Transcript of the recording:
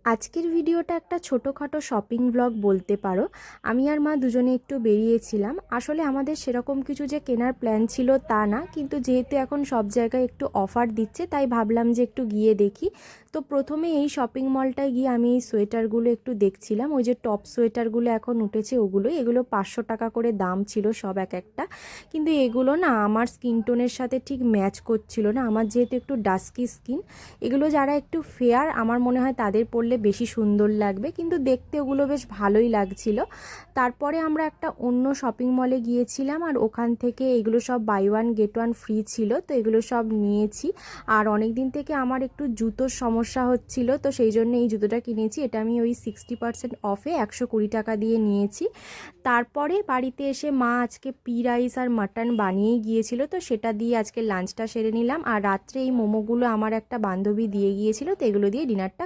আজকের ভিডিওটা একটা ছোটোখাটো শপিং ব্লগ বলতে পারো। আমি আর মা দুজনে একটু বেরিয়েছিলাম। আসলে আমাদের সেরকম কিছু যে কেনার প্ল্যান ছিল তা না, কিন্তু যেহেতু এখন সব জায়গায় একটু অফার দিচ্ছে তাই ভাবলাম যে একটু গিয়ে দেখি। তো প্রথমে এই শপিং মলটায় গিয়ে আমি এই সোয়েটারগুলো একটু দেখছিলাম। ওই যে টপ সোয়েটারগুলো এখন উঠেছে এগুলো 500 টাকা করে দাম ছিল সব এক একটা। কিন্তু এগুলো না আমার স্কিন টোনের সাথে ঠিক ম্যাচ করছিল না। আমার যেহেতু একটু ডাস্কি স্কিন, এগুলো যারা একটু ফেয়ার আমার মনে হয় তাদের পরলে বেশি সুন্দর লাগবে, কিন্তু দেখতে ওগুলো বেশ ভালোই লাগছিল। তারপরে আমরা একটা অন্য শপিং মলে গিয়েছিলাম আর ওখান থেকে এগুলো সব buy one get one free ছিল, তো এগুলো সব নিয়েছি। আর অনেক দিন থেকে আমার একটু জুতোর সমস্যা হচ্ছিল, তো সেই জন্য এই জুতোটা কিনেছি। এটা আমি ওই 60% অফে 120 টাকা দিয়ে নিয়েছি। তারপরে বাড়িতে এসে মা আজকে পি রাইস আর মাটন বানিয়েই গিয়েছিল, তো সেটা দিয়ে আজকে লাঞ্চটা সেরে নিলাম। আর রাত্রে এই মোমোগুলো আমার একটা বান্ধবী দিয়ে গিয়েছিল, তো এগুলো দিয়ে ডিনারটা